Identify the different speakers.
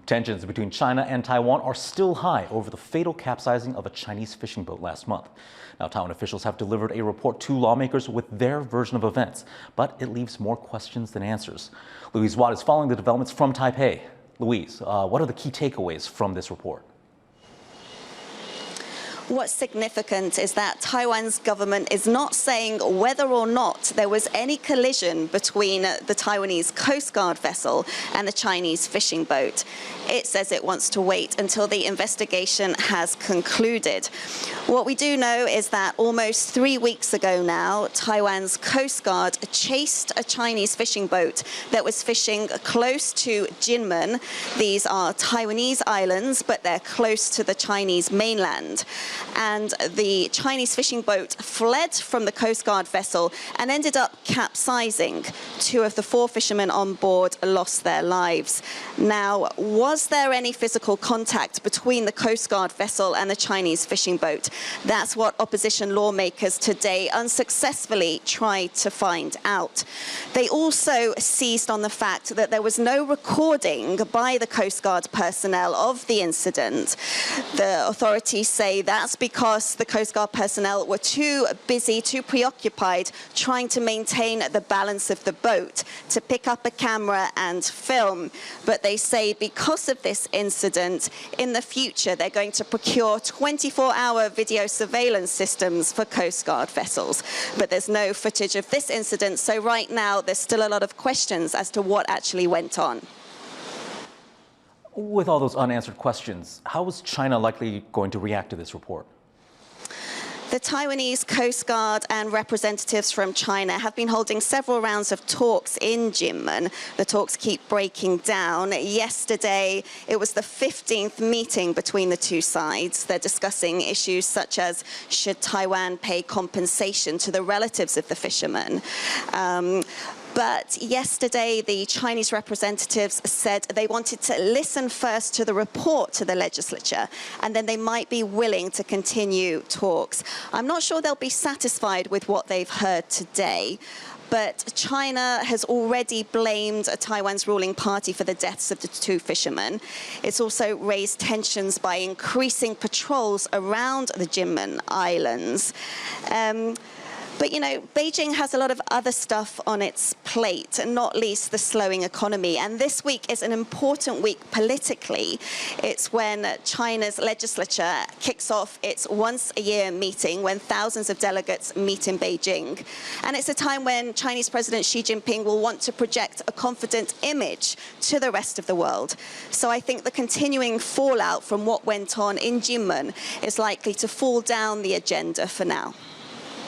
Speaker 1: Tensions between China and Taiwan are still high over the fatal capsizing of a Chinese fishing boat last month. Now, Taiwan officials have delivered a report to lawmakers with their version of events, but it leaves more questions than answers. Louise is following the developments from Taipei. Louise, what are the key takeaways from this report?
Speaker 2: What's significant is that Taiwan's government is not saying whether or not there was any collision between the Taiwanese Coast Guard vessel and the Chinese fishing boat. It says it wants to wait until the investigation has concluded. What we do know is that almost 3 weeks ago now, Taiwan's Coast Guard chased a Chinese fishing boat that was fishing close to Kinmen. These are Taiwanese islands, but they're close to the Chinese mainland. And the Chinese fishing boat fled from the Coast Guard vessel and ended up capsizing. 2 of the 4 fishermen on board lost their lives. Now, was there any physical contact between the Coast Guard vessel and the Chinese fishing boat? That's what opposition lawmakers today unsuccessfully tried to find out. They also seized on the fact that there was no recording by the Coast Guard personnel of the incident. The authorities say that's because the Coast Guard personnel were too busy, too preoccupied, trying to maintain the balance of the boat to pick up a camera and film. But they say because of this incident, in the future, they're going to procure 24-hour video surveillance systems for Coast Guard vessels. But there's no footage of this incident, so right now there's still a lot of questions as to what actually went on.
Speaker 1: With all those unanswered questions, how is China likely going to react to this report?
Speaker 2: The Taiwanese Coast Guard and representatives from China have been holding several rounds of talks in Kinmen. The talks keep breaking down. Yesterday, it was the 15th meeting between the two sides. They're discussing issues such as should Taiwan pay compensation to the relatives of the fishermen. But yesterday, the Chinese representatives said they wanted to listen first to the report to the legislature, and then they might be willing to continue talks. I'm not sure they'll be satisfied with what they've heard today, but China has already blamed Taiwan's ruling party for the deaths of the 2 fishermen. It's also raised tensions by increasing patrols around the Kinmen Islands. But, you know, Beijing has a lot of other stuff on its plate, not least the slowing economy. And this week is an important week politically. It's when China's legislature kicks off its once-a-year meeting, when thousands of delegates meet in Beijing. And it's a time when Chinese President Xi Jinping will want to project a confident image to the rest of the world. So I think the continuing fallout from what went on in Kinmen is likely to fall down the agenda for now.